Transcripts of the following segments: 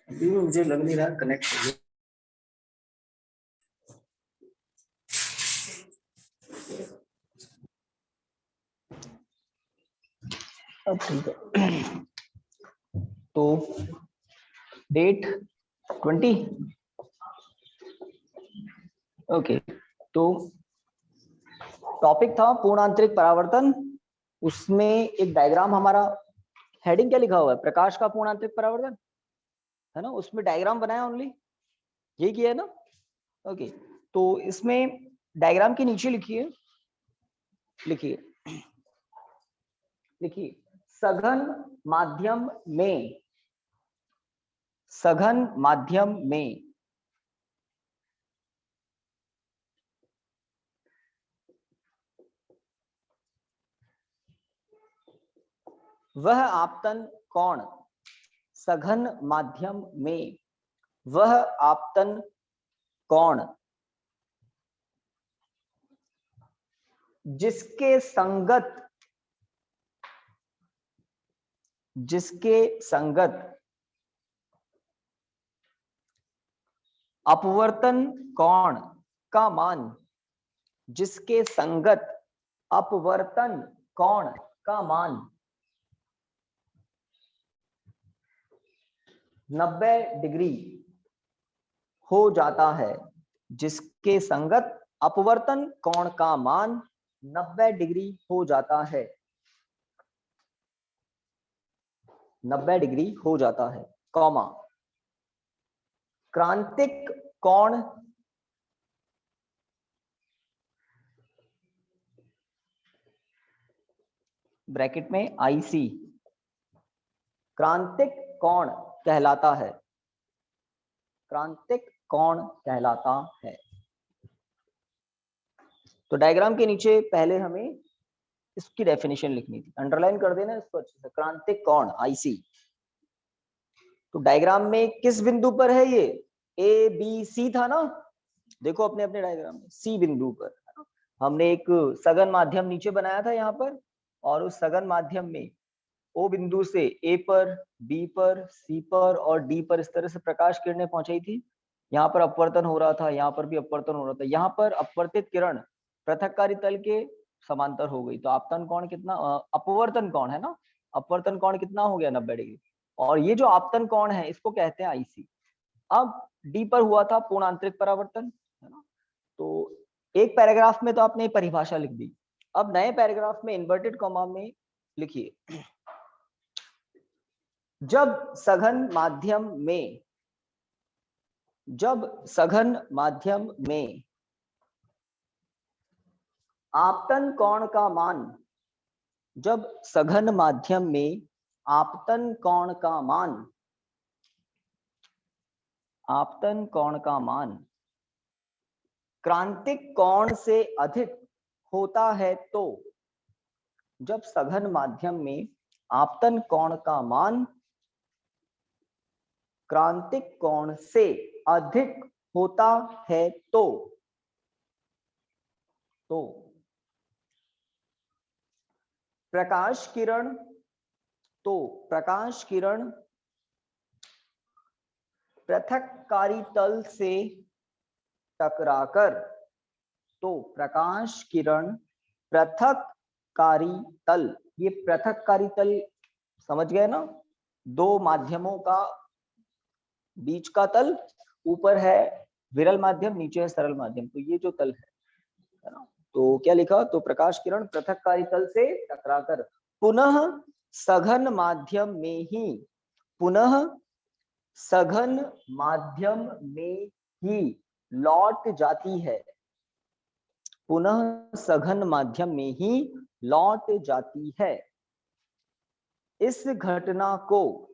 अभी मुझे लग नहीं रहा कनेक्ट हो गया। अब ठीक है। तो डेट 20। ओके, तो टॉपिक था पूर्ण आंतरिक परावर्तन। उसमें एक डायग्राम, हमारा हेडिंग क्या लिखा हुआ है, प्रकाश का पूर्ण आंतरिक परावर्तन, है ना। उसमें डायग्राम बनाया ओनली, यही किया है ना। ओके, तो इसमें डायग्राम के नीचे लिखिए लिखिए सघन माध्यम में वह आपतन कोण, सघन माध्यम में वह आपतन कोण जिसके संगत अपवर्तन कोण का मान, जिसके संगत अपवर्तन कोण का मान 90 डिग्री हो जाता है, जिसके संगत अपवर्तन कोण का मान 90 डिग्री हो जाता है, 90 डिग्री हो जाता है, कॉमा क्रांतिक कोण ब्रैकेट में आईसी क्रांतिक कोण कहलाता है, क्रांतिक कोण कहलाता है। तो डायग्राम के नीचे पहले हमें इसकी डेफिनेशन लिखनी थी, अंडरलाइन कर देना इसको अच्छे से, क्रांतिक कोण आईसी। तो डायग्राम में किस बिंदु पर है ये, ए बी सी था ना, देखो अपने अपने डायग्राम में सी बिंदु पर है ना? हमने एक सघन माध्यम नीचे बनाया था यहाँ पर, और उस सघन माध्यम में ओ बिंदु से ए पर, बी पर, सी पर और डी पर इस तरह से प्रकाश किरणें पहुंचाई थी। यहाँ पर अपवर्तन हो रहा था, यहाँ पर भी अपवर्तन हो रहा था। यहाँ पर अपवर्तित किरण पृथककारी तल के समांतर हो गई, तो आपतन कोण कितना, अपवर्तन कोण है ना, अपवर्तन कोण कितना हो गया 90 डिग्री। और ये जो आपतन कोण है इसको कहते हैं आईसी। अब डी पर हुआ था पूर्ण आंतरिक परावर्तन, है ना। तो एक पैराग्राफ में तो आपने परिभाषा लिख दी, अब नए पैराग्राफ में इन्वर्टेड कॉमा में लिखिए, जब सघन माध्यम में आपतन कोण का मान, जब सघन माध्यम में आपतन कोण का मान क्रांतिक कोण से अधिक होता है, तो जब सघन माध्यम में आपतन कोण का मान क्रांतिक कोण से अधिक होता है तो प्रकाश किरण पृथक्कारी तल से टकराकर, तो प्रकाश किरण पृथक्कारी तल, ये पृथक्कारी तल समझ गए ना, दो माध्यमों का बीच का तल, ऊपर है विरल माध्यम, नीचे है सरल माध्यम, तो ये जो तल है ना, तो क्या लिखा, तो प्रकाश किरण पृथक्कारी तल से टकराकर पुनः सघन माध्यम में ही लौट जाती है, पुनः सघन माध्यम में ही लौट जाती है। इस घटना को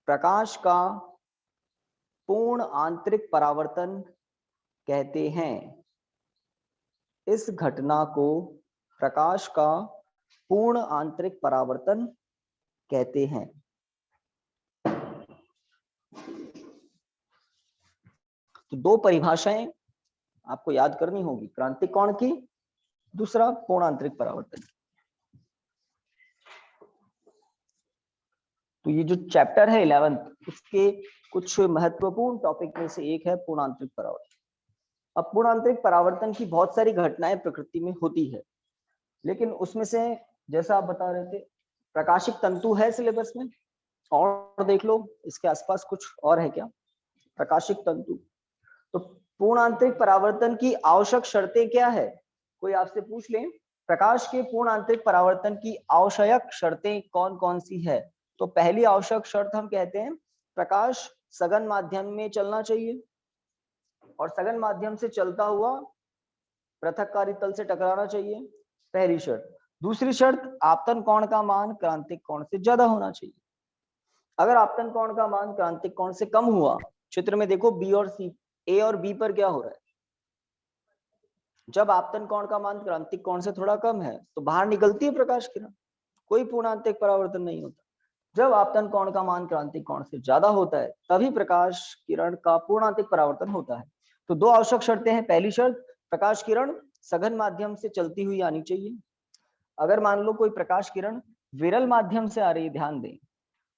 प्रकाश का पूर्ण आंतरिक परावर्तन कहते हैं। इस घटना को प्रकाश का पूर्ण आंतरिक परावर्तन कहते हैं। तो दो परिभाषाएं आपको याद करनी होगी, क्रांतिक कोण की, दूसरा पूर्ण आंतरिक परावर्तन। तो ये जो चैप्टर है 11th, उसके कुछ महत्वपूर्ण टॉपिक में से एक है पूर्ण आंतरिक परावर्तन। अब पूर्ण आंतरिक परावर्तन की बहुत सारी घटनाएं प्रकृति में होती है, लेकिन उसमें से जैसा आप बता रहे थे प्रकाशिक तंतु है सिलेबस में, और देख लो इसके आसपास कुछ और है क्या। प्रकाशिक तंतु, तो पूर्ण आंतरिक परावर्तन की आवश्यक शर्तें क्या है, कोई आपसे पूछ ले प्रकाश के पूर्ण आंतरिक परावर्तन की आवश्यक शर्तें कौन कौन सी है, तो पहली आवश्यक शर्त हम कहते हैं प्रकाश सघन माध्यम में चलना चाहिए, और सघन माध्यम से चलता हुआ पृथककारी तल से टकराना चाहिए, पहली शर्त। दूसरी शर्त, आपतन कोण का मान क्रांतिक कोण से ज्यादा होना चाहिए। अगर आपतन कोण का मान क्रांतिक कोण से कम हुआ, चित्र में देखो बी और सी, ए और बी पर क्या हो रहा है, जब आपतन कोण का मान क्रांतिक कोण से थोड़ा कम है तो बाहर निकलती है प्रकाश किरण, कोई पूर्ण आंतरिक परावर्तन नहीं होता। जब आपतन कोण का मान क्रांतिक कोण से ज्यादा होता है तभी प्रकाश किरण का पूर्ण आंतरिक परावर्तन होता है। तो दो आवश्यक शर्तें हैं, पहली शर्त प्रकाश किरण सघन माध्यम से चलती हुई आनी चाहिए। अगर मान लो कोई प्रकाश किरण विरल माध्यम से आ रही है, ध्यान दें,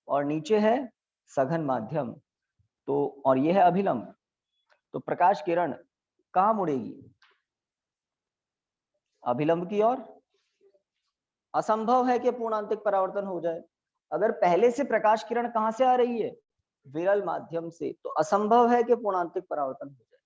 और नीचे है सघन माध्यम, तो और ये है अभिलंब, तो प्रकाश किरण कहाँ मुड़ेगी, अभिलंब की ओर। असंभव है कि पूर्ण आंतरिक परावर्तन हो जाए। अगर पहले से प्रकाश किरण कहां से आ रही है, विरल माध्यम से, तो असंभव है कि पूर्ण आंतरिक परावर्तन हो जाए।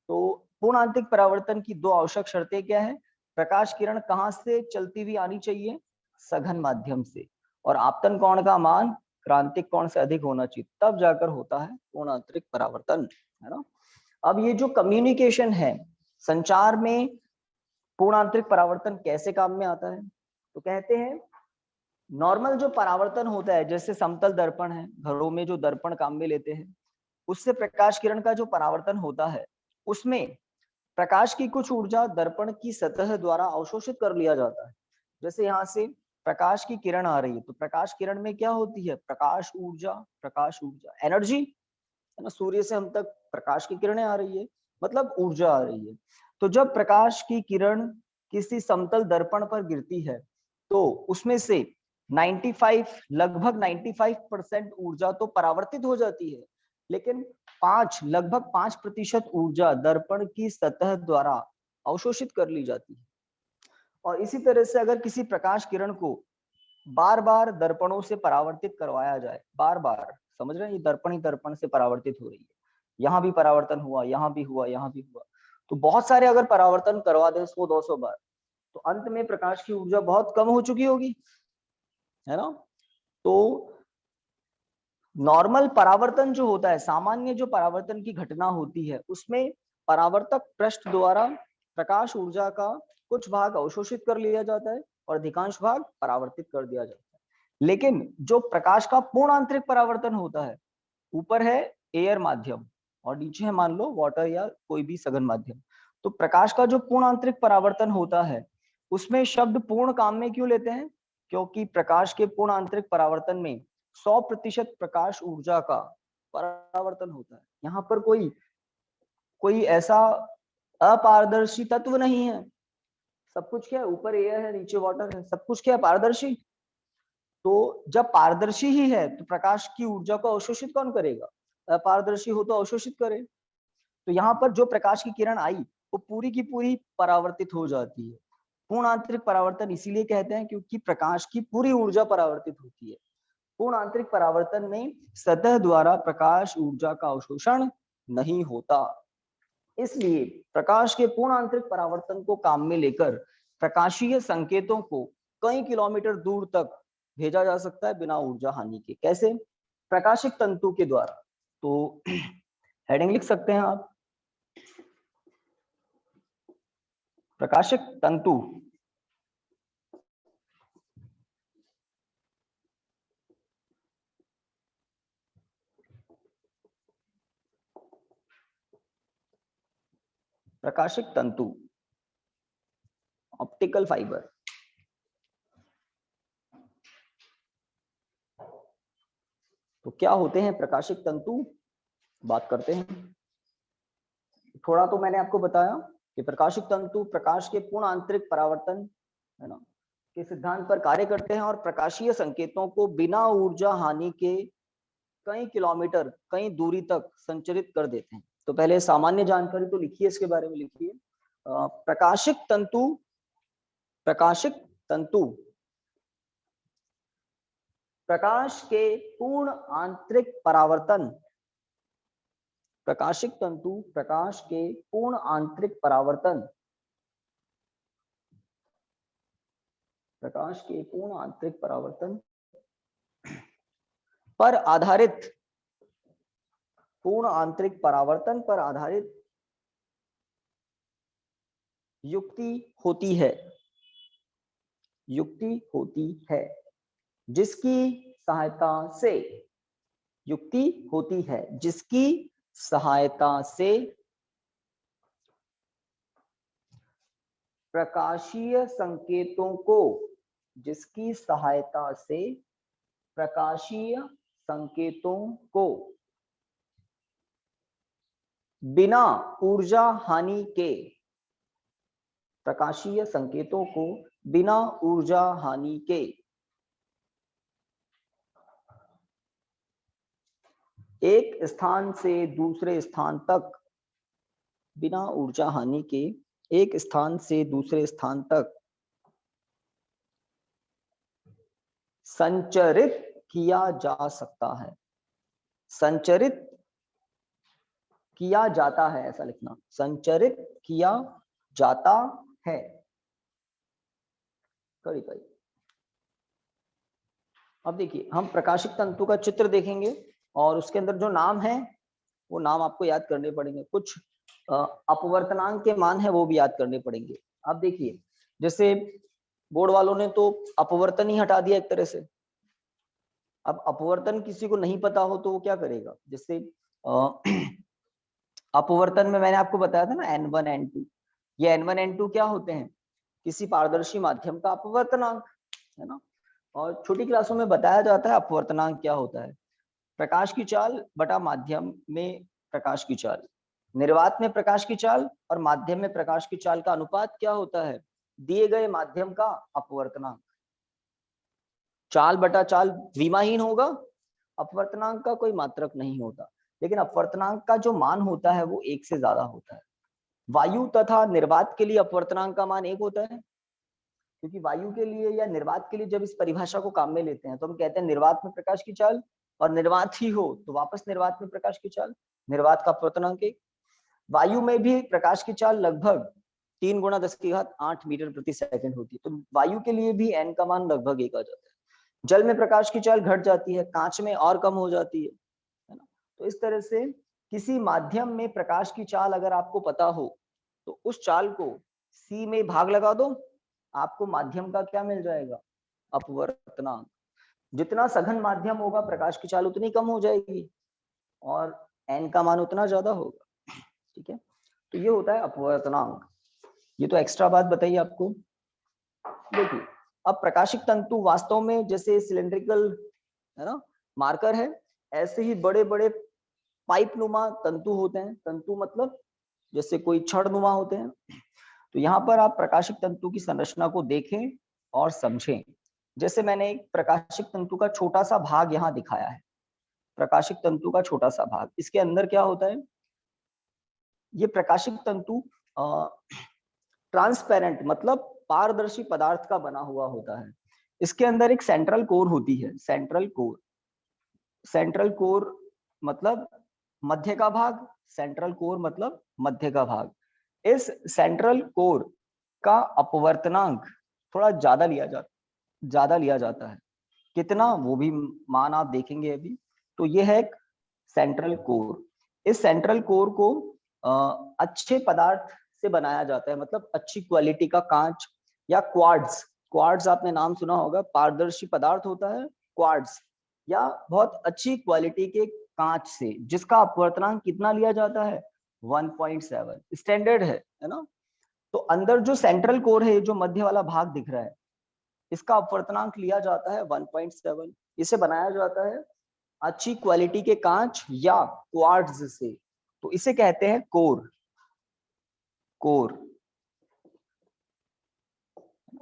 तो पूर्ण आंतरिक परावर्तन की दो आवश्यक शर्तें क्या है, प्रकाश किरण कहां से चलती हुई आनी चाहिए, सघन माध्यम से, और आपतन कोण का मान क्रांतिक कोण से अधिक होना चाहिए, तब जाकर होता है पूर्ण आंतरिक परावर्तन, है ना। अब ये जो कम्युनिकेशन है, संचार में पूर्ण आंतरिक परावर्तन कैसे काम में आता है, तो कहते हैं नॉर्मल जो परावर्तन होता है, जैसे समतल दर्पण है, घरों में जो दर्पण काम में लेते हैं, उससे प्रकाश किरण का जो परावर्तन होता है, उसमें प्रकाश की कुछ ऊर्जा दर्पण की सतह द्वारा अवशोषित कर लिया जाता है। जैसे यहाँ से प्रकाश की किरण आ रही है, तो प्रकाश किरण में क्या होती है, प्रकाश ऊर्जा एनर्जी, है ना। सूर्य से हम तक प्रकाश की किरणें आ रही है, मतलब ऊर्जा आ रही है। तो जब प्रकाश की किरण किसी समतल दर्पण पर गिरती है, तो उसमें से 95 लगभग 95% ऊर्जा तो परावर्तित हो जाती है, लेकिन लगभग 5% ऊर्जा दर्पण की सतह द्वारा अवशोषित कर ली जाती है। और इसी तरह से अगर किसी प्रकाश किरण को बार बार दर्पणों से परावर्तित करवाया जाए, बार बार, समझ रहे हैं, ये दर्पण ही दर्पण से परावर्तित हो रही है, यहाँ भी परावर्तन हुआ, यहाँ भी हुआ, यहाँ भी हुआ, तो बहुत सारे अगर परावर्तन करवा दें 100-200 बार, तो अंत में प्रकाश की ऊर्जा बहुत कम हो चुकी होगी, है ना। तो नॉर्मल परावर्तन जो होता है, सामान्य जो परावर्तन की घटना होती है, उसमें परावर्तक पृष्ठ द्वारा प्रकाश ऊर्जा का कुछ भाग अवशोषित कर लिया जाता है और अधिकांश भाग परावर्तित कर दिया जाता है। लेकिन जो प्रकाश का पूर्ण आंतरिक परावर्तन होता है, ऊपर है एयर माध्यम और नीचे है मान लो वाटर या कोई भी सघन माध्यम, तो प्रकाश का जो पूर्ण आंतरिक परावर्तन होता है, उसमें शब्द पूर्ण काम में क्यों लेते हैं, क्योंकि प्रकाश के पूर्ण आंतरिक परावर्तन में 100% प्रकाश ऊर्जा का परावर्तन होता है। यहाँ पर कोई कोई ऐसा अपारदर्शी तत्व नहीं है, सब कुछ क्या है, ऊपर एयर है, नीचे वाटर है, सब कुछ क्या है, पारदर्शी। तो जब पारदर्शी ही है तो प्रकाश की ऊर्जा को अवशोषित कौन करेगा, अपारदर्शी हो तो अवशोषित करे। तो यहाँ पर जो प्रकाश की किरण आई वो पूरी की पूरी परावर्तित हो जाती है। पूर्ण आंतरिक परावर्तन इसीलिए कहते हैं क्योंकि प्रकाश की पूरी ऊर्जा परावर्तित होती है। पूर्ण आंतरिक परावर्तन में सतह द्वारा प्रकाश ऊर्जा का अवशोषण नहीं होता, इसलिए प्रकाश के पूर्ण आंतरिक परावर्तन को काम में लेकर प्रकाशीय संकेतों को कई किलोमीटर दूर तक भेजा जा सकता है बिना ऊर्जा हानि के। कैसे, प्रकाशिक तंतु के द्वारा। तो हेडिंग लिख सकते हैं आप, प्रकाशिक तंतु। प्रकाशिक तंतु, ऑप्टिकल फाइबर। तो क्या होते हैं प्रकाशिक तंतु, बात करते हैं। थोड़ा तो मैंने आपको बताया कि प्रकाशिक तंतु प्रकाश के पूर्ण आंतरिक परावर्तन, है ना, के सिद्धांत पर कार्य करते हैं और प्रकाशीय संकेतों को बिना ऊर्जा हानि के कई किलोमीटर, कई दूरी तक संचरित कर देते हैं। तो पहले सामान्य जानकारी तो लिखिए, इसके बारे में लिखिए। प्रकाशिक तंतु प्रकाश के पूर्ण आंतरिक परावर्तन, प्रकाशिक तंतु प्रकाश के पूर्ण आंतरिक परावर्तन, प्रकाश के पूर्ण आंतरिक परावर्तन पर आधारित, पूर्ण आंतरिक परावर्तन पर आधारित युक्ति होती है, युक्ति होती है, जिसकी सहायता से, युक्ति होती है जिसकी सहायता से प्रकाशीय संकेतों को, जिसकी सहायता से प्रकाशीय संकेतों को बिना ऊर्जा हानि के, प्रकाशीय संकेतों को बिना ऊर्जा हानि के एक स्थान से दूसरे स्थान तक, बिना ऊर्जा हानि के एक स्थान से दूसरे स्थान तक संचरित किया जा सकता है, संचरित किया जाता है, ऐसा लिखना, संचरित किया जाता है। कड़ी पाई। अब देखिए, हम प्रकाशिक तंतु का चित्र देखेंगे और उसके अंदर जो नाम है वो नाम आपको याद करने पड़ेंगे, कुछ अपवर्तनांक के मान है वो भी याद करने पड़ेंगे। अब देखिए, जैसे बोर्ड वालों ने तो अपवर्तन ही हटा दिया एक तरह से। अब अपवर्तन किसी को नहीं पता हो तो वो क्या करेगा, जैसे अपवर्तन में मैंने आपको बताया था ना N1 N2, ये N1 N2 क्या होते हैं, किसी पारदर्शी माध्यम का अपवर्तनांक, है ना। और छोटी क्लासों में बताया जाता है अपवर्तनांक क्या होता है, प्रकाश की चाल बटा माध्यम में प्रकाश की चाल, निर्वात में प्रकाश की चाल और माध्यम में प्रकाश की चाल का अनुपात क्या होता है, दिए गए माध्यम का अपवर्तनांक। चाल बटा चाल विमाहीन होगा, अपवर्तनांक का कोई मात्रक नहीं होता, लेकिन अपवर्तनांक का जो मान होता है वो एक से ज्यादा होता है। वायु तथा निर्वात के लिए अपवर्तनांक का मान एक होता है, क्योंकि वायु के लिए या निर्वात के लिए जब इस परिभाषा को काम में लेते हैं तो हम कहते हैं निर्वात में प्रकाश की चाल, और निर्वात ही हो तो वापस निर्वात में प्रकाश की चाल, निर्वात का अपवर्तनांक एक। वायु में भी प्रकाश की चाल लगभग 3 × 10⁸ मीटर प्रति सेकंड होती है, तो वायु के लिए भी n का मान लगभग 1 आ जाता है। जल में प्रकाश की चाल घट जाती है, कांच में और कम हो जाती है ना। तो इस तरह से किसी माध्यम में प्रकाश की चाल अगर आपको पता हो तो उस चाल को c में भाग लगा दो, आपको माध्यम का क्या मिल जाएगा, अपवर्तनांक। जितना सघन माध्यम होगा प्रकाश की चाल उतनी कम हो जाएगी और n का मान उतना ज्यादा होगा, ठीक है। तो ये होता है अपवर्तनांक। ये तो एक्स्ट्रा बात बताइए आपको। देखिए, अब प्रकाशिक तंतु वास्तव में जैसे सिलिंड्रिकल, है ना, मार्कर है, ऐसे ही बड़े बड़े पाइप नुमा तंतु होते हैं। तंतु मतलब जैसे कोई छड़ नुमा होते हैं। तो यहाँ पर आप प्रकाशिक तंतु की संरचना को देखें और समझें। जैसे मैंने एक प्रकाशिक तंतु का छोटा सा भाग यहाँ दिखाया है, प्रकाशिक तंतु का छोटा सा भाग, इसके अंदर क्या होता है, ये प्रकाशिक तंतु ट्रांसपेरेंट मतलब पारदर्शी पदार्थ का बना हुआ होता है। इसके अंदर एक सेंट्रल कोर होती है, सेंट्रल कोर, सेंट्रल कोर मतलब मध्य का भाग, सेंट्रल कोर मतलब मध्य का भाग। इस सेंट्रल कोर का अपवर्तनांक थोड़ा ज्यादा लिया जाता है। कितना, वो भी मान आप देखेंगे अभी। तो ये है सेंट्रल कोर। इस सेंट्रल कोर को अच्छे पदार्थ से बनाया जाता है, मतलब अच्छी क्वालिटी का कांच या क्वार्ट्ज, क्वार्ट्ज आपने नाम सुना होगा, पारदर्शी पदार्थ होता है क्वार्ट्ज, या बहुत अच्छी क्वालिटी के कांच से, जिसका अपवर्तनांक कितना लिया जाता है, 1.7 स्टैंडर्ड है ना। तो अंदर जो सेंट्रल कोर है, जो मध्य वाला भाग दिख रहा है, इसका अपवर्तनांक लिया जाता है 1.7। इसे बनाया जाता है अच्छी क्वालिटी के कांच या क्वार्ट्ज से, तो इसे कहते हैं कोर। कोर,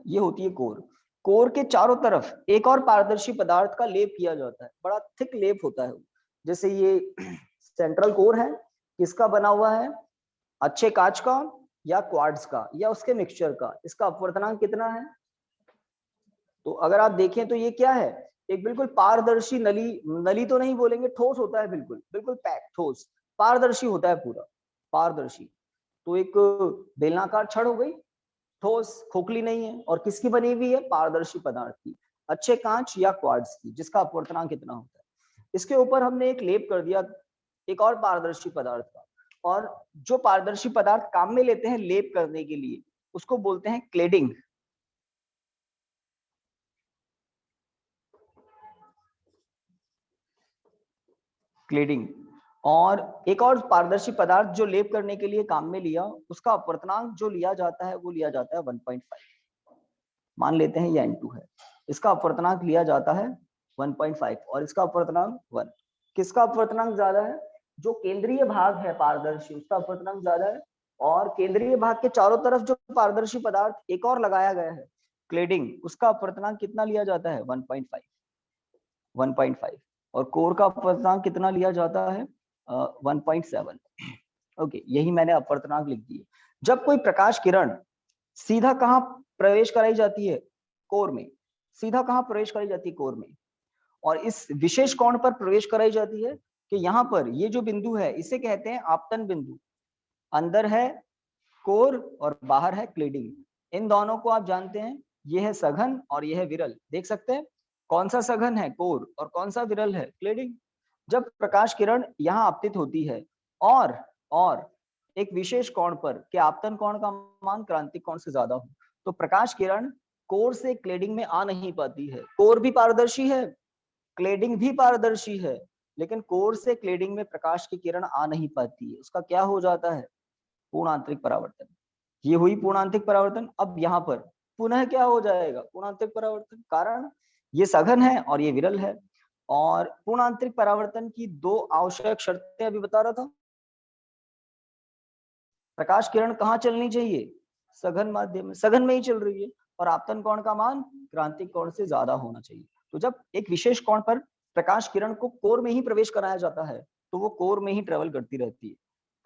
ये होती है कोर। कोर के चारों तरफ एक और पारदर्शी पदार्थ का लेप किया जाता है, बड़ा थिक लेप होता है। जैसे ये सेंट्रल कोर है, किसका बना हुआ है? अच्छे कांच का या क्वार्ट्ज का या उसके मिक्सचर का। इसका अपवर्तनांक कितना है? तो अगर आप देखें तो ये क्या है? एक बिल्कुल पारदर्शी नली, नली तो नहीं बोलेंगे, ठोस होता है, बिल्कुल बिल्कुल पैक, ठोस पारदर्शी होता है, पूरा पारदर्शी। तो एक बेलनाकार छड़ हो गई, ठोस, खोखली नहीं है, और किसकी बनी हुई है? पारदर्शी पदार्थ की, अच्छे कांच या क्वार्ट्ज की, जिसका अपवर्तनांक कितना होता है। इसके ऊपर हमने एक लेप कर दिया एक और पारदर्शी पदार्थ का, और जो पारदर्शी पदार्थ काम में लेते हैं लेप करने के लिए, उसको बोलते हैं क्लेडिंग। क्लेडिंग। और एक और पारदर्शी पदार्थ जो लेप करने के लिए काम में लिया, उसका अपवर्तनांक जो लिया जाता है वो लिया जाता है 1.5। मान लेते हैं ये N2 है, इसका अपवर्तनांक लिया जाता है 1.5 और इसका अपवर्तनांक 1। किसका अपवर्तनांक ज्यादा है? जो केंद्रीय भाग है पारदर्शी, उसका अपवर्तनांक ज्यादा है। और केंद्रीय भाग के चारों तरफ जो पारदर्शी पदार्थ एक और लगाया गया है, क्लेडिंग, उसका अपवर्तनांक कितना लिया जाता है? 1.5। और कोर का अपवर्तनांक कितना लिया जाता है? 1.7। ओके, यही मैंने अपवर्तनांक लिख दिए। जब कोई प्रकाश किरण सीधा कहाँ प्रवेश कराई जाती है? कोर में। सीधा कहाँ प्रवेश कराई जाती है? कोर में। और इस विशेष कोण पर प्रवेश कराई जाती है कि यहाँ पर ये जो बिंदु है इसे कहते हैं आपतन बिंदु। अंदर है कोर और बाहर है क्लेडिंग। इन दोनों को आप जानते हैं, ये है सघन और ये है विरल। देख सकते हैं कौन सा सघन है? कोर। और कौन सा विरल है? क्लेडिंग। जब प्रकाश किरण यहाँ आपतित होती है और एक विशेष कोण पर, कि आपतन कोण का मान क्रांतिक कोण से ज्यादा हो, तो प्रकाश किरण कोर से क्लेडिंग में आ नहीं पाती है। कोर भी पारदर्शी है, क्लेडिंग भी पारदर्शी है, लेकिन कोर से क्लेडिंग में प्रकाश की किरण आ नहीं पाती है। उसका क्या हो जाता है? पूर्ण आंतरिक परावर्तन। ये हुई पूर्ण आंतरिक परावर्तन। अब यहाँ पर पुनः क्या हो जाएगा? पूर्ण आंतरिक परावर्तन। कारण ये सघन है और ये विरल है। और पूर्ण आंतरिक परावर्तन की दो आवश्यक शर्तें अभी बता रहा था। प्रकाश किरण कहाँ चलनी चाहिए? सघन माध्यम में, सघन में ही चल रही है। और आपतन कोण का मान क्रांतिक कोण से ज्यादा होना चाहिए। तो जब एक विशेष कोण पर प्रकाश किरण को कोर में ही प्रवेश कराया जाता है, तो वो कोर में ही ट्रेवल करती रहती है।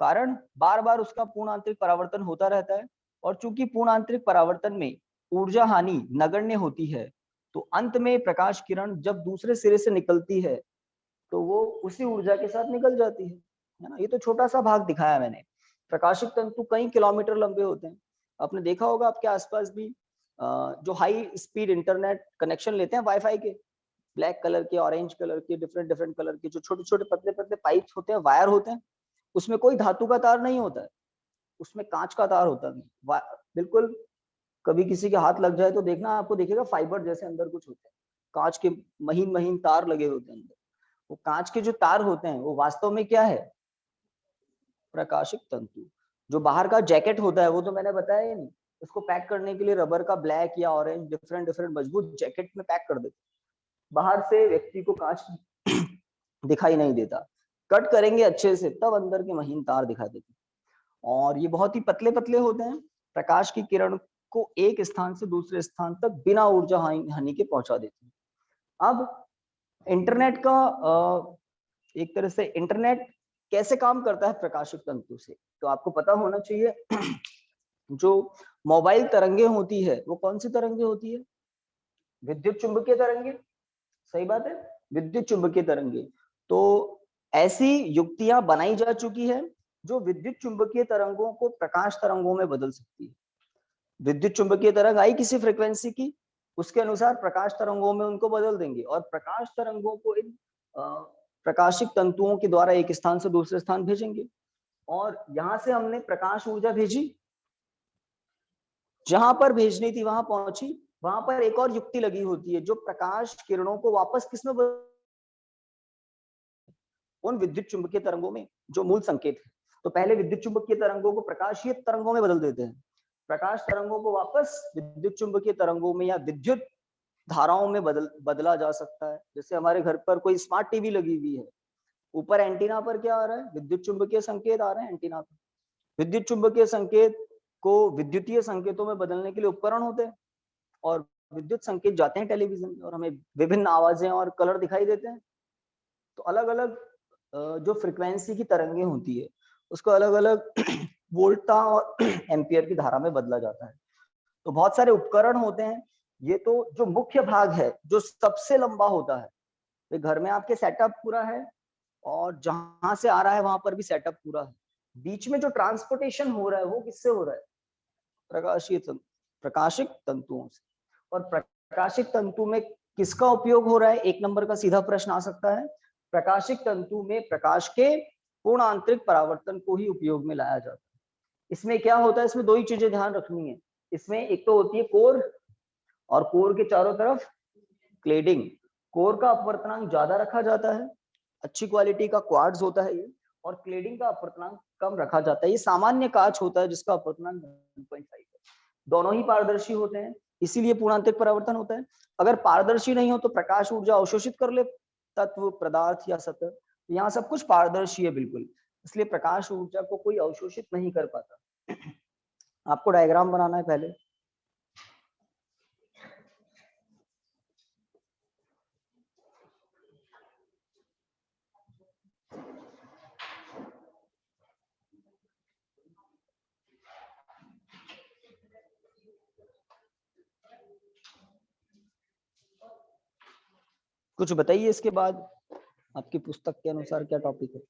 कारण बार बार उसका पूर्ण आंतरिक परावर्तन होता रहता है। और चूंकि पूर्ण आंतरिक परावर्तन में ऊर्जा हानि नगण्य होती है, तो अंत में प्रकाश किरण जब दूसरे सिरे से निकलती है तो वो उसी ऊर्जा के साथ निकल जाती है ना। ये तो छोटा सा भाग दिखाया मैंने। प्रकाशिक तंतु कई किलोमीटर लंबे होते हैं। आपने देखा होगा आपके आसपास भी जो हाई स्पीड इंटरनेट कनेक्शन लेते हैं वाईफाई के, ब्लैक कलर के, ऑरेंज कलर के, डिफरेंट डिफरेंट कलर के जो छोटे छोटे पतले पतले पाइप्स होते हैं, वायर होते हैं, उसमें कोई धातु का तार नहीं होता है, उसमें कांच का तार होता है। बिल्कुल, कभी किसी के हाथ लग जाए तो देखना, आपको दिखेगा फाइबर जैसे अंदर कुछ होते हैं, कांच के महीन महीन तार लगे होते हैं अंदर। वो कांच के जो तार होते हैं वो वास्तव में क्या है? प्रकाशिक तंतु। जो बाहर का जैकेट होता है वो तो मैंने बताया ही नहीं, उसको पैक करने के लिए रबर का ब्लैक या ऑरेंज डिफरेंट डिफरेंट मजबूत जैकेट में पैक कर देते, बाहर से व्यक्ति को कांच दिखाई नहीं देता। कट करेंगे अच्छे से तब अंदर के महीन तार दिखाई देते। और ये बहुत ही पतले पतले होते हैं, प्रकाश की किरण को एक स्थान से दूसरे स्थान तक बिना ऊर्जा हानि के पहुंचा देते हैं। अब इंटरनेट का एक तरह से इंटरनेट कैसे काम करता है प्रकाशिक तंतु से, तो आपको पता होना चाहिए। जो मोबाइल तरंगे होती है वो कौन सी तरंगे होती है? विद्युत चुंबकीय तरंगे। सही बात है, विद्युत चुंबकीय तरंगे। तो ऐसी युक्तियां बनाई जा चुकी है जो विद्युत चुंबकीय तरंगों को प्रकाश तरंगों में बदल सकती है। विद्युत चुंबकीय तरंग आई किसी फ्रीक्वेंसी की, उसके अनुसार प्रकाश तरंगों में उनको बदल देंगे और प्रकाश तरंगों को इन प्रकाशिक तंतुओं के द्वारा एक स्थान से दूसरे स्थान भेजेंगे। और यहां से हमने प्रकाश ऊर्जा भेजी, जहां पर भेजनी थी वहां पहुंची। वहां पर एक और युक्ति लगी होती है जो प्रकाश किरणों को वापस किसमें उन विद्युत चुंबकीय तरंगों में जो मूल संकेत है। तो पहले विद्युत चुंबकीय तरंगों को प्रकाशीय तरंगों में बदल देते हैं, प्रकाश तरंगों को वापस विद्युत चुंबकीय तरंगों में या विद्युत धाराओं में बदला जा सकता है। जैसे हमारे घर पर कोई स्मार्ट टीवी लगी हुई है, ऊपर एंटीना पर क्या आ रहा है? विद्युत चुंबकीय संकेत आ रहे हैं एंटीना पर। विद्युत चुंबकीय संकेत को विद्युतीय संकेतों में बदलने के लिए उपकरण होते हैं, और विद्युत संकेत जाते हैं टेलीविजन में और हमें विभिन्न आवाजें और कलर दिखाई देते हैं, तो अलग अलग जो फ्रिक्वेंसी की तरंगें होती है उसको अलग अलग वोल्टा और एम्पियर की धारा में बदला जाता है। तो बहुत सारे उपकरण होते हैं। ये तो जो मुख्य भाग है जो सबसे लंबा होता है, तो घर में आपके सेटअप पूरा है और जहां से आ रहा है वहां पर भी सेटअप पूरा है। बीच में जो ट्रांसपोर्टेशन हो रहा है वो किससे हो रहा है? प्रकाशिक तंतुओं से। और प्रकाशिक तंतु में किसका उपयोग हो रहा है? एक नंबर का सीधा प्रश्न आ सकता है। प्रकाशिक तंतु में प्रकाश के पूर्ण आंतरिक परावर्तन को ही उपयोग में लाया जाता है। इसमें क्या होता है? इसमें दो ही चीजें ध्यान रखनी है। इसमें एक तो होती है कोर, और कोर के चारों तरफ क्लेडिंग। कोर का अपवर्तनांक ज्यादा रखा जाता है, अच्छी क्वालिटी का क्वार्ट्ज होता है ये, और क्लेडिंग का अपवर्तनांक कम रखा जाता है। ये सामान्य कांच होता है जिसका अपवर्तनांक 1.5 है। दोनों ही पारदर्शी होते हैं, इसीलिए पूर्णांतरिक परावर्तन होता है। अगर पारदर्शी नहीं हो तो प्रकाश ऊर्जा अवशोषित कर ले तत्व, पदार्थ या सतह। यहाँ सब कुछ पारदर्शी है बिल्कुल, इसलिए प्रकाश ऊर्जा को कोई अवशोषित नहीं कर पाता। आपको डायग्राम बनाना है पहले। कुछ बताइए इसके बाद, आपकी पुस्तक के अनुसार क्या टॉपिक है?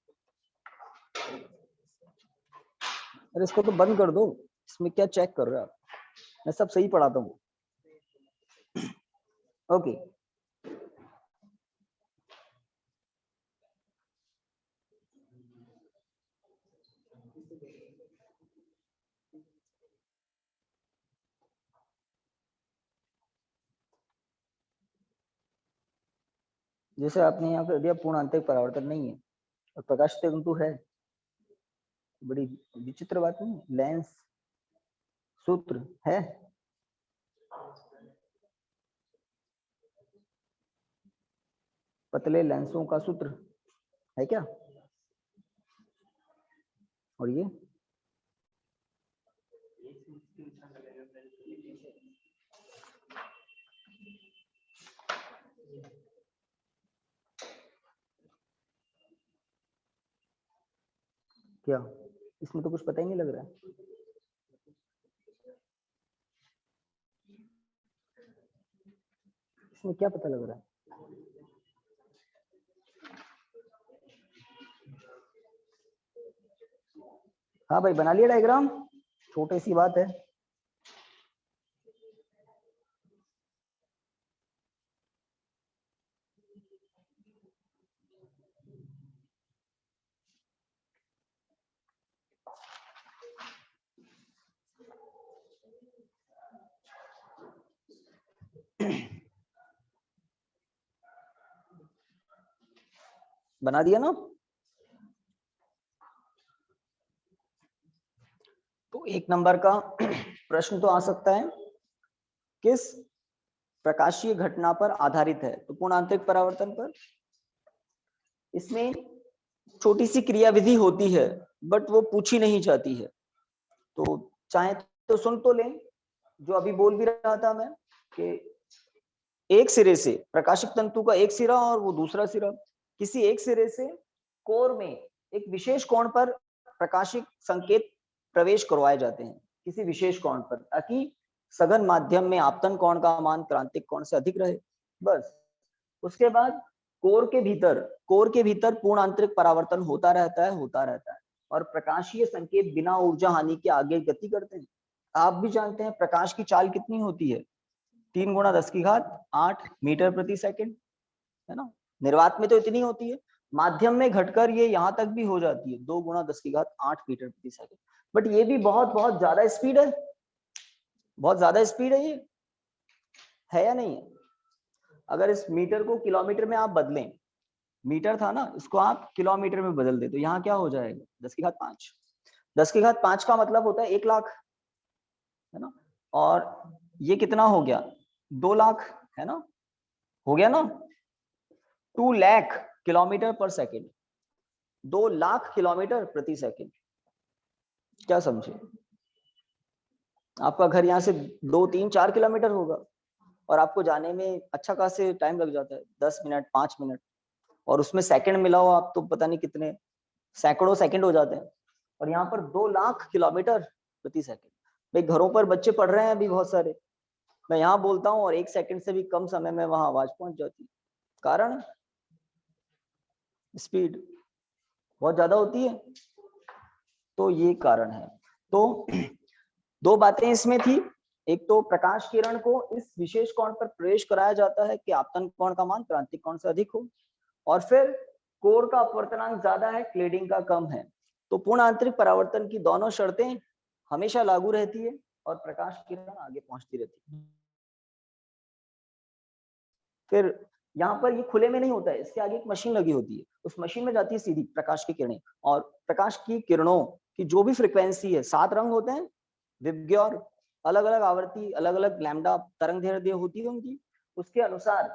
अरे इसको तो बंद कर दो, इसमें क्या चेक कर रहे हो आप? मैं सब सही पढ़ाता हूँ। ओके, जैसे आपने यहाँ पे दिया पूर्ण आंतरिक परावर्तन नहीं है और प्रकाश तंतु है, बड़ी विचित्र बात नहीं? लेंस सूत्र है, पतले लेंसों का सूत्र है क्या? और ये क्या? इसमें तो कुछ पता ही नहीं लग रहा है। इसमें क्या पता लग रहा है? हाँ भाई, बना लिया डायग्राम? छोटी सी बात है। बना दिया ना? तो एक नंबर का प्रश्न तो आ सकता है, किस प्रकाशीय घटना पर आधारित है? तो पूर्ण आंतरिक परावर्तन पर। इसमें छोटी सी क्रियाविधि होती है बट वो पूछी नहीं जाती है, तो चाहे तो सुन तो लें। जो अभी बोल भी रहा था मैं कि एक सिरे से प्रकाशिक तंतु का एक सिरा और वो दूसरा सिरा, किसी एक सिरे से कोर में एक विशेष कोण पर प्रकाशिक संकेत प्रवेश करवाए जाते हैं, किसी विशेष कोण पर, ताकि सघन माध्यम में आपतन कोण का मान क्रांतिक कोण से अधिक रहे। बस। उसके बाद कोर के भीतर पूर्ण आंतरिक परावर्तन होता रहता है और प्रकाशीय संकेत बिना ऊर्जा हानि के आगे गति करते हैं। आप भी जानते हैं प्रकाश की चाल कितनी होती है? 3 गुणा 10⁸ मीटर प्रति सेकंड, है ना? निर्वात में तो इतनी होती है, माध्यम में घटकर ये यहाँ तक भी हो जाती है 2 गुणा 10⁸ मीटर प्रति सेकंड। बट ये भी बहुत बहुत ज्यादा स्पीड है, बहुत ज्यादा स्पीड है या नहीं है? अगर इस मीटर को किलोमीटर में आप बदलें, मीटर था ना, इसको आप किलोमीटर में बदल दे तो यहाँ क्या हो जाएगा? 10⁵5। 10⁵5 का मतलब होता है 1 लाख, है ना? और ये कितना हो गया? 2 लाख, है ना? हो गया ना? 2 लाख किलोमीटर पर सेकेंड, 2 लाख किलोमीटर प्रति सेकेंड। क्या समझे? आपका घर यहाँ से 2, 3, 4 किलोमीटर होगा, और आपको जाने में अच्छा खासे टाइम लग जाता है, 10 मिनट 5 मिनट, और उसमें सेकंड मिलाओ आप तो पता नहीं कितने सैकड़ों सेकंड हो जाते हैं। और यहाँ पर 2 लाख किलोमीटर प्रति सेकंड। भाई घरों पर बच्चे पढ़ रहे हैं अभी बहुत सारे, मैं यहाँ बोलता हूँ और 1 सेकंड से भी कम समय में वहां आवाज पहुंच जाती है। कारण स्पीड बहुत ज्यादा होती है, तो ये कारण है। तो 2 बातें इसमें थी, एक तो प्रकाश किरण को इस विशेष कोण पर प्रवेश कराया जाता है कि आपतन कोण का मान क्रांतिक कोण से अधिक हो, और फिर कोर का अपवर्तनांक ज्यादा है, क्लेडिंग का कम है। तो पूर्ण आंतरिक परावर्तन की दोनों शर्तें हमेशा लागू रहती है और प्रकाश किरण आगे पहुंचती रहती है। फिर यहाँ पर ये खुले में नहीं होता है, इसके आगे एक मशीन लगी होती है, उस मशीन में जाती है सीधी प्रकाश की किरणें, और प्रकाश की किरणों की जो भी फ्रिक्वेंसी है, 7 रंग होते हैं विबग्योर, अलग अलग आवृत्ति, अलग अलग लैम्डा तरंग दैर्ध्य होती है उनकी, उसके अनुसार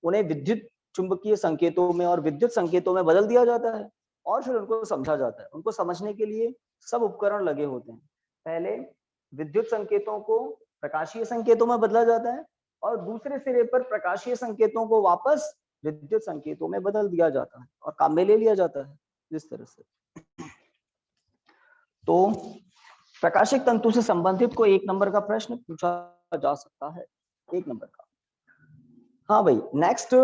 उन्हें विद्युत चुंबकीय संकेतों में और विद्युत संकेतों में बदल दिया जाता है, और फिर उनको समझा जाता है। उनको समझने के लिए सब उपकरण लगे होते हैं। पहले विद्युत संकेतों को प्रकाशीय संकेतों में बदला जाता है, और दूसरे सिरे पर प्रकाशीय संकेतों को वापस विद्युत संकेतों में बदल दिया जाता है और काम में ले लिया जाता है जिस तरह से। तो प्रकाशिक तंतु से संबंधित कोई 1 नंबर का प्रश्न पूछा जा सकता है, 1 नंबर का। हाँ भाई नेक्स्ट,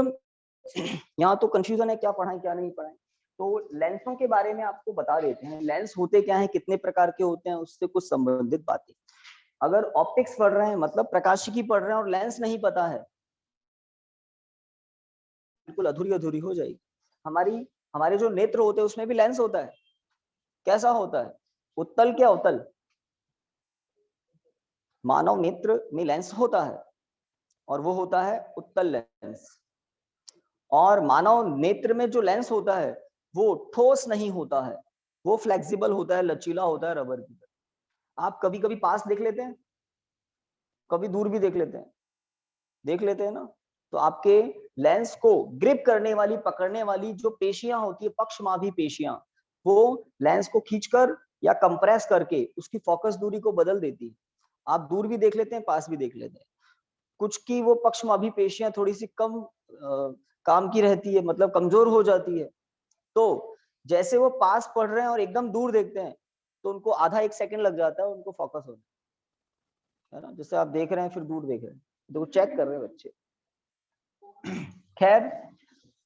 यहाँ तो कंफ्यूजन है क्या पढ़ाएं क्या नहीं पढ़ाएं। तो लेंसों के बारे में आपको बता देते हैं, लेंस होते क्या हैं, कितने प्रकार के होते हैं, उससे कुछ संबंधित बातें। अगर ऑप्टिक्स पढ़ रहे हैं मतलब प्रकाशिकी पढ़ रहे हैं और लेंस नहीं पता है, बिल्कुल अधूरी अधूरी हो जाएगी। हमारे जो नेत्र होते हैं उसमें भी लेंस होता है। कैसा होता है? उत्तल क्या उत्तल? मानव नेत्र में लेंस होता है और वो होता है उत्तल लेंस। और मानव नेत्र में जो लेंस होता है वो ठोस नहीं होता है, वो फ्लेक्सिबल होता है, लचीला होता है, रबर की तरह। आप कभी कभी पास देख लेते हैं, कभी दूर भी देख लेते हैं, देख लेते हैं ना। तो आपके लेंस को ग्रिप करने वाली, पकड़ने वाली जो पेशियां होती है, पक्षमाभी पेशियां, वो लेंस को खींचकर या कंप्रेस करके उसकी फोकस दूरी को बदल देती है। आप दूर भी देख लेते हैं, पास भी देख लेते हैं। कुछ की वो पक्षमाभी पेशियां थोड़ी सी कम काम की रहती है, मतलब कमजोर हो जाती है। तो जैसे वो पास पढ़ रहे हैं और एकदम दूर देखते हैं तो उनको आधा 1 सेकंड लग जाता है उनको फोकस होने, है ना। जैसे आप देख रहे हैं फिर दूर देख रहे हैं, तो चेक कर रहे हैं बच्चे। खैर,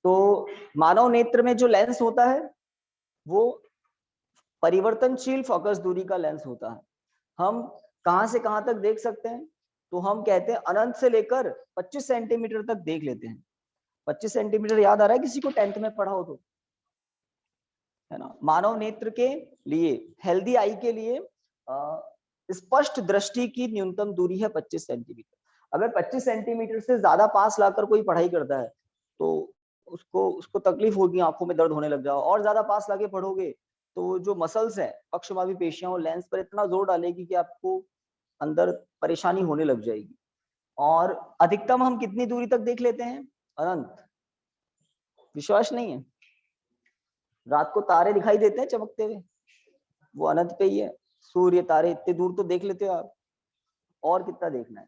तो मानव नेत्र में जो लेंस होता है वो परिवर्तनशील फोकस दूरी का लेंस होता है। हम कहां से कहां तक देख सकते हैं? तो हम कहते हैं अनंत से लेकर 25 सेंटीमीटर तक देख लेते हैं। 25 सेंटीमीटर याद आ रहा है किसी को, 10th में पढ़ा हो तो, है ना। मानव नेत्र के लिए, हेल्दी आई के लिए स्पष्ट दृष्टि की न्यूनतम दूरी है 25 सेंटीमीटर। अगर 25 सेंटीमीटर से ज्यादा पास लाकर कोई पढ़ाई करता है तो उसको तकलीफ होगी, आंखों में दर्द होने लग जाओ। और ज्यादा पास लाके पढ़ोगे तो जो मसल्स है, पक्षमाभी पेशियां और लेंस पर इतना जोर डालेगी कि आपको अंदर परेशानी होने लग जाएगी। और अधिकतम हम कितनी दूरी तक देख लेते हैं? अनंत। विश्वास नहीं है? रात को तारे दिखाई देते हैं चमकते हुए, वो अनंत पे ही है। सूर्य, तारे, इतने दूर तो देख लेते हो आप, और कितना देखना है।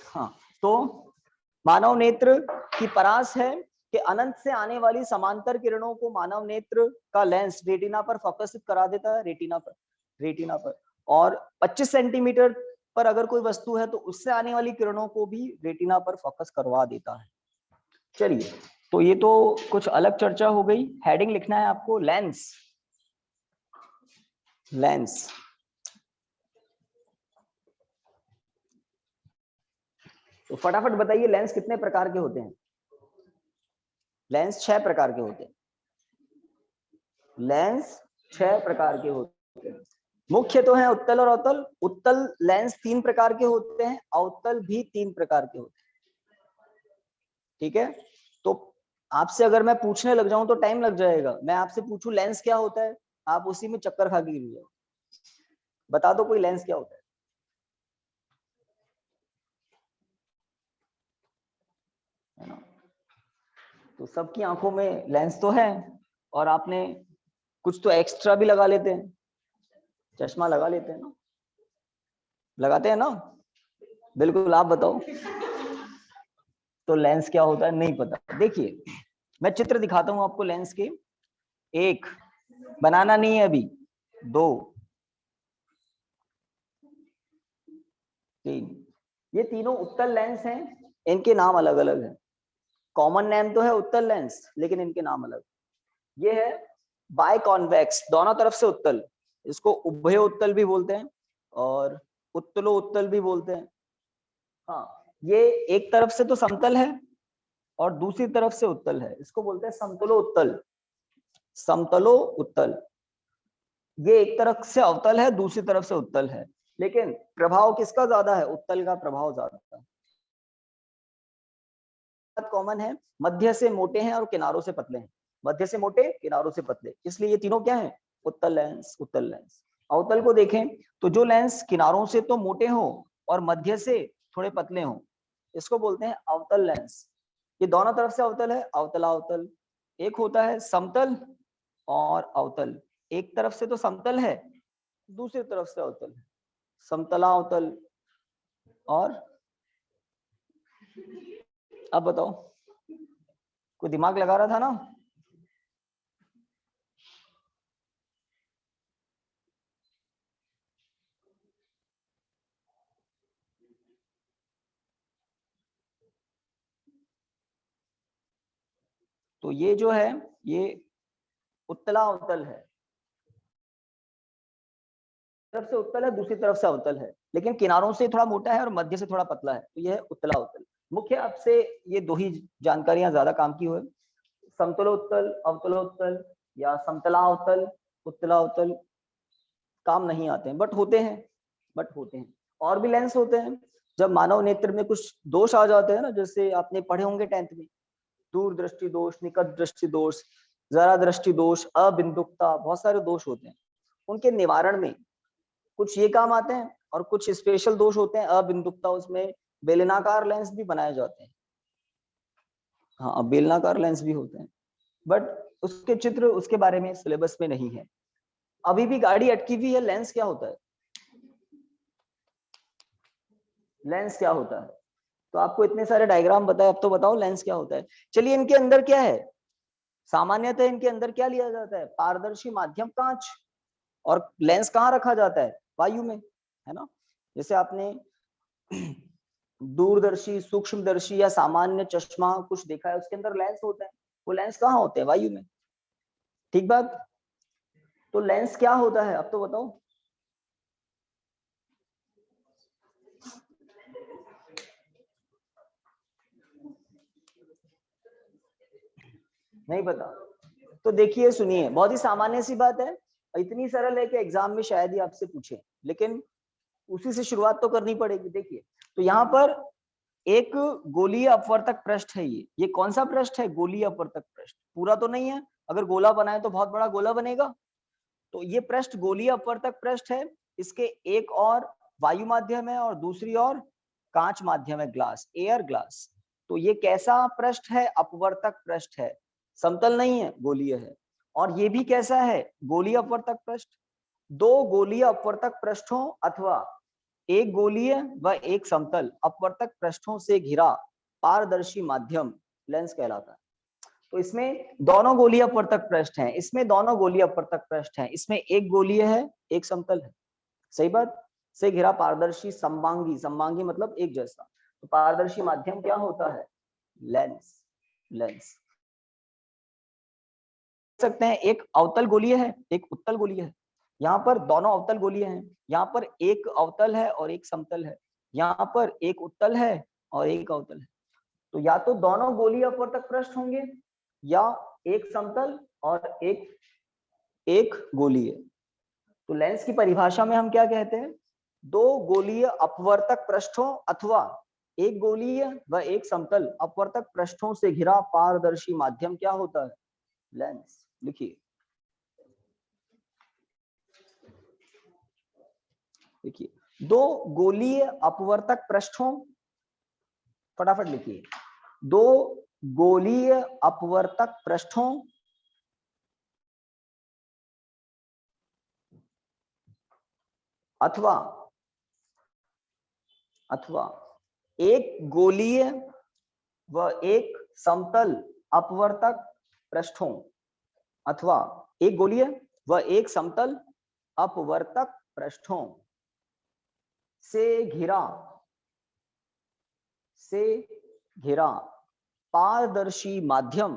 हाँ, तो मानव नेत्र की परास है कि अनंत से आने वाली समांतर किरणों को मानव नेत्र का लेंस रेटिना पर फोकसित करा देता है, रेटिना पर। और 25 सेंटीमीटर पर अगर कोई वस्तु है तो उससे आने वाली किरणों को भी रेटिना पर फोकस करवा देता है। चलिए, तो ये तो कुछ अलग चर्चा हो गई। हेडिंग लिखना है आपको, लेंस। लेंस तो फटाफट बताइए, लेंस कितने प्रकार के होते हैं? लेंस 6 प्रकार के होते हैं। लेंस 6 प्रकार के होते हैं। मुख्य तो है उत्तल और अवतल। उत्तल लेंस 3 प्रकार के होते हैं, अवतल भी 3 प्रकार के होते हैं। ठीक है, तो आपसे अगर मैं पूछने लग जाऊं तो टाइम लग जाएगा। मैं आपसे पूछूं लेंस क्या होता है, आप उसी में चक्कर खा के गिर जाओ। बता दो कोई लेंस क्या होता है। ना, तो सबकी आंखों में लेंस तो है, और आपने कुछ तो एक्स्ट्रा भी लगा लेते हैं, चश्मा लगा लेते हैं ना, लगाते हैं ना। बिल्कुल, आप बताओ। तो लेंस क्या होता है नहीं पता। देखिए मैं चित्र दिखाता हूं आपको लेंस के। एक, बनाना नहीं है अभी, 2, 3, ये तीनों उत्तल लेंस हैं। इनके नाम अलग अलग हैं। कॉमन नेम तो है उत्तल लेंस, लेकिन इनके नाम अलग। ये है बाय कॉन्वेक्स, दोनों तरफ से उत्तल। इसको उभय उत्तल भी बोलते हैं और उत्तलो उत्तल भी बोलते हैं। हाँ, ये एक तरफ से तो समतल है और दूसरी तरफ से उत्तल है, इसको बोलते हैं समतलो उत्तल। समतलो उत्तल। ये एक तरफ से अवतल है, दूसरी तरफ से उत्तल है, लेकिन प्रभाव किसका ज्यादा है? उत्तल का प्रभाव ज्यादा है। कॉमन है, मध्य से मोटे हैं और किनारों से पतले हैं। मध्य से मोटे, किनारों से पतले, इसलिए ये तीनों क्या है? उत्तल लेंस। उत्तल लेंस। अवतल को देखें तो जो लेंस किनारों से तो मोटे हो और मध्य से थोड़े पतले हो, इसको बोलते हैं अवतल लेंस। ये दोनों तरफ से अवतल है, अवतला अवतल। एक होता है समतल और अवतल। एक तरफ से तो समतल है, दूसरी तरफ से अवतल है, समतला अवतल। और अब बताओ, कोई दिमाग लगा रहा था ना? तो ये जो है, ये उत्तला अवतल है। तरफ से उत्तल है, दूसरी तरफ से अवतल है, लेकिन किनारों से थोड़ा मोटा है और मध्य से थोड़ा पतला है, तो यह है उत्तला अवतल। मुख्य आपसे ये दो ही जानकारियां ज्यादा काम की हुए, समतलोत्तल, अवतलोत्तल या समतलावतल, उत्तलावतल काम नहीं आते हैं, बट होते हैं। बट होते हैं। और भी लेंस होते हैं। जब मानव नेत्र में कुछ दोष आ जाते हैं ना, जैसे आपने पढ़े होंगे 10th में, दूर दृष्टि दोष, निकट दृष्टि दोष, जरा दृष्टि दोष, अबिंदुकता, बहुत सारे दोष होते हैं। उनके निवारण में कुछ ये काम आते हैं और कुछ स्पेशल दोष होते हैं अबिंदुकता, उसमें बेलनाकार लेंस भी बनाए जाते हैं। हाँ, बेलनाकार लेंस भी होते हैं, बट उसके चित्र उसके बारे में सिलेबस में नहीं है। अभी भी गाड़ी अटकी हुई है, लेंस क्या होता है? लेंस क्या होता है? तो आपको इतने सारे डायग्राम बताए, अब तो बताओ लेंस क्या होता है। चलिए, इनके अंदर क्या है? सामान्यतः इनके अंदर क्या लिया जाता है? पारदर्शी माध्यम, कांच। और लेंस कहाँ रखा जाता है? वायु में, है ना? जैसे आपने दूरदर्शी, सूक्ष्मदर्शी या सामान्य चश्मा कुछ देखा है, उसके अंदर लेंस होते हैं। वो लेंस कहाँ होते हैं? वायु में। ठीक बात। तो लेंस क्या होता है, अब तो बताओ। नहीं पता? तो देखिए, सुनिए, बहुत ही सामान्य सी बात है, इतनी सरल है कि एग्जाम में शायद ही आपसे पूछे, लेकिन उसी से शुरुआत तो करनी पड़ेगी। देखिए, तो यहाँ पर एक गोलीय अपवर्तक पृष्ठ है। ये कौन सा पृष्ठ है? गोलीय अपवर्तक पृष्ठ। पूरा तो नहीं है, अगर गोला बनाए तो बहुत बड़ा गोला बनेगा। तो ये पृष्ठ गोलीय अपवर्तक पृष्ठ है। इसके एक और वायु माध्यम है और दूसरी ओर कांच माध्यम है, ग्लास, एयर ग्लास। तो ये कैसा पृष्ठ है? अपवर्तक पृष्ठ है। समतल नहीं है, गोलीय है। और ये भी कैसा है? गोलीय अपवर्तक पृष्ठ। दो गोलीय अपवर्तक पृष्ठों अथवा एक गोलीय व एक समतल अपवर्तक पृष्ठों से घिरा पारदर्शी माध्यम लेंस कहलाता है। तो इसमें दोनों गोलीय अपवर्तक पृष्ठ हैं, इसमें दोनों गोलीय अपवर्तक पृष्ठ हैं, इसमें एक गोलीय है, एक समतल है। सही बात। से घिरा पारदर्शी समबांगी, समबांगी मतलब एक जैसा। तो पारदर्शी माध्यम क्या होता है? लेंस। लेंस सकते हैं, एक अवतल गोलीय है, एक उत्तल गोलीय है। यहाँ पर दोनों अवतल गोलीय हैं। यहाँ पर एक अवतल है और एक समतल है। यहाँ पर एक उत्तल है और एक अवतल है। तो या तो दोनों गोलीय अपवर्तक पृष्ठ होंगे या एक समतल और एक एक गोलीय। तो लेंस की परिभाषा में हम क्या कहते हैं? दो गोलीय अपवर्तक पृष्ठों अथवा एक गोलीय व एक समतल अपवर्तक पृष्ठों से घिरा पारदर्शी माध्यम क्या होता है? लेंस। लिखिए, देखिए, दो गोलीय अपवर्तक पृष्ठों, फटाफट लिखिए, दो गोलीय अपवर्तक पृष्ठों अथवा एक गोलीय व एक समतल अपवर्तक पृष्ठों अथवा एक गोलीय व एक समतल अपवर्तक पृष्ठों से घिरा पारदर्शी माध्यम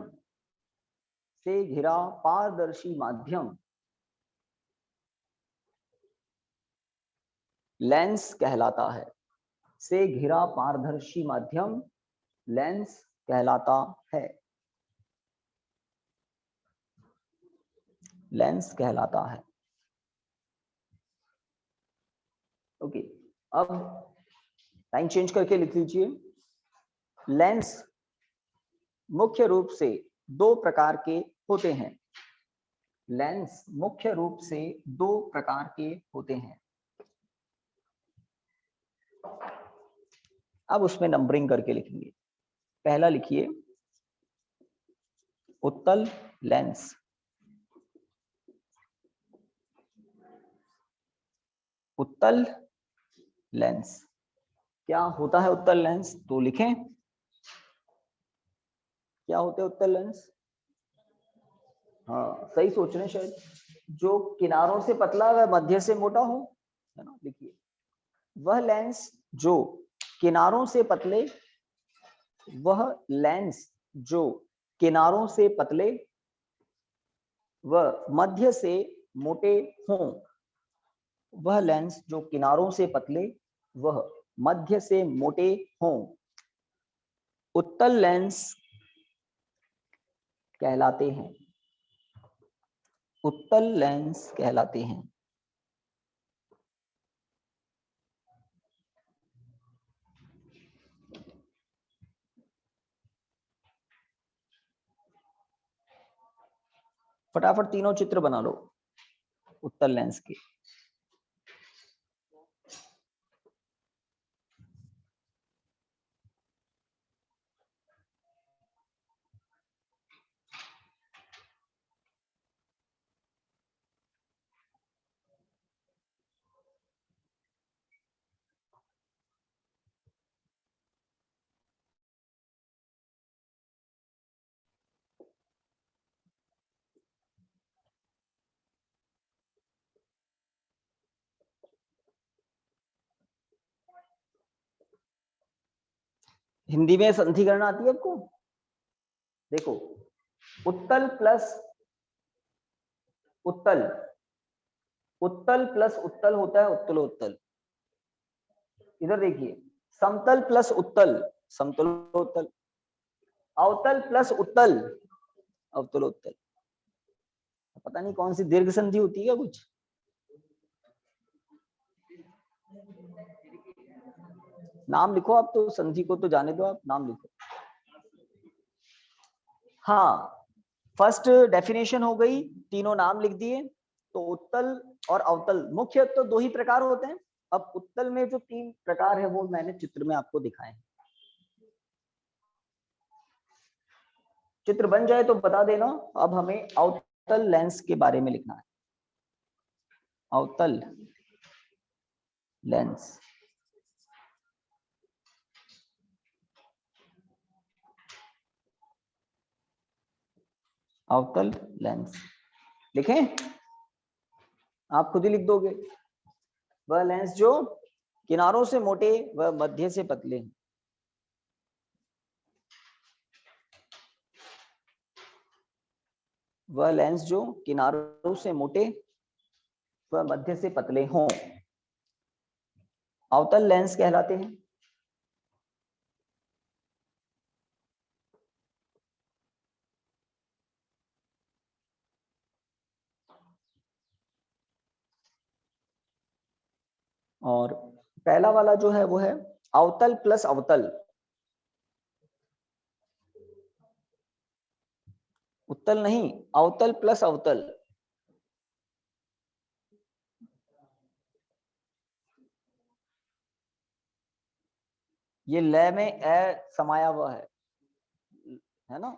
लेंस कहलाता है। से घिरा पारदर्शी माध्यम लेंस कहलाता है। लेंस कहलाता है। ओके, अब लाइन चेंज करके लिख लीजिए। लेंस मुख्य रूप से दो प्रकार के होते हैं। लेंस मुख्य रूप से दो प्रकार के होते हैं। अब उसमें नंबरिंग करके लिखेंगे। पहला लिखिए उत्तल लेंस। उत्तल लेंस क्या होता है? उत्तल लेंस तो लिखें, क्या होते हैं उत्तल लेंस? हाँ, सही सोच रहे हैं शायद। जो किनारों से पतला व मध्य से मोटा हो, है ना। देखिए, वह लेंस जो किनारों से पतले, वह लेंस जो किनारों से पतले व मध्य से मोटे हों। वह लेंस जो किनारों से पतले वह मध्य से मोटे हों, उत्तल लेंस कहलाते हैं। उत्तल लेंस कहलाते हैं। फटाफट तीनों चित्र बना लो उत्तल लेंस के। हिंदी में संधि गणना आती है आपको? देखो, उत्तल प्लस उत्तल, उत्तल प्लस उत्तल होता है उत्तलोत्तल। इधर देखिए, समतल प्लस उत्तल समतलोत्तल, अवतल प्लस उत्तल अवतलोत्तल। पता नहीं कौन सी दीर्घ संधि होती है कुछ। नाम लिखो आप तो, संधि को तो जाने दो, आप नाम लिखो। हाँ, फर्स्ट डेफिनेशन हो गई, तीनों नाम लिख दिए। तो उत्तल और अवतल मुख्य तो दो ही प्रकार होते हैं। अब उत्तल में जो तीन प्रकार है वो मैंने चित्र में आपको दिखाए हैं। चित्र बन जाए तो बता देना। अब हमें अवतल लेंस के बारे में लिखना है। अवतल लेंस, अवतल लेंस लिखें, आप खुद ही लिख दोगे। वह लेंस जो किनारों से मोटे व मध्य से पतले हैं। वह लेंस जो किनारों से मोटे व मध्य से पतले हों, अवतल लेंस कहलाते हैं। और पहला वाला जो है वो है अवतल प्लस अवतल। उत्तल नहीं, अवतल प्लस अवतल। ये लय में ए समाया हुआ है ना,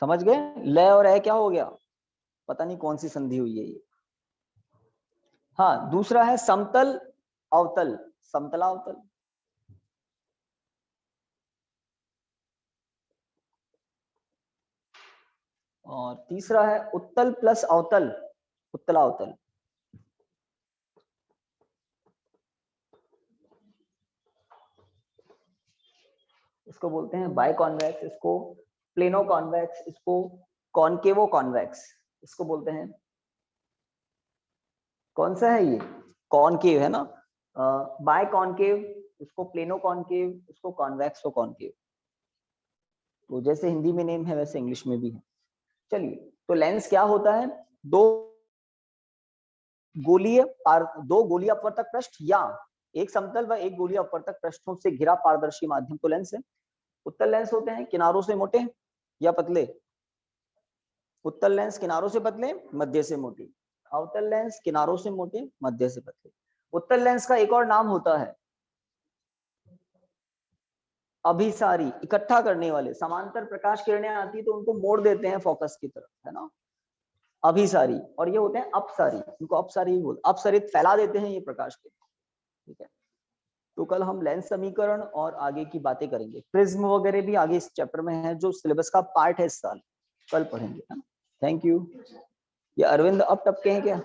समझ गए? लय और ए क्या हो गया, पता नहीं कौन सी संधि हुई है ये। हाँ, दूसरा है समतल अवतल। समतला अवतल। और तीसरा है उत्तल प्लस अवतल, उत्तला अवतल। इसको बोलते हैं बाय कॉन्वेक्स, इसको प्लेनो कॉन्वेक्स, इसको कॉनकेवो कॉन्वेक्स, इसको बोलते हैं, कौन सा है ये, कॉनकेव है ना, बाय कॉनकेव, इसको प्लेनो कॉनकेव, इसको कॉन्वेक्स तो कॉनकेव। तो जैसे हिंदी में नेम है वैसे इंग्लिश में भी है। चलिए, तो लेंस क्या होता है, दो गोलीय अपवर्तक पृष्ठ या एक समतल व एक गोलीय अपवर्तक पृष्ठों से घिरा पारदर्शी माध्यम तो लेंस है। उत्तल लेंस होते हैं किनारों से मोटे या पतले, उत्तल लेंस किनारों से पतले, मध्य से मोटे। अवतल लेंस किनारों से मोटे, मध्य से पतले। उत्तल लेंस का एक और नाम होता है अभिसारी, इकट्ठा करने वाले। समांतर प्रकाश किरणें आती है तो उनको मोड़ देते हैं फोकस की तरफ, है ना, अभिसारी। और ये होते हैं अपसारी, इनको अपसारी बोल, अपसरित, फैला देते हैं ये प्रकाश के, ठीक है। तो कल हम लेंस समीकरण और आगे की बातें करेंगे, प्रिज्म वगैरह भी आगे इस चैप्टर में है, जो सिलेबस का पार्ट है इस साल, कल पढ़ेंगे, है ना। Thank you. ये अरविंद अब टपके हैं क्या?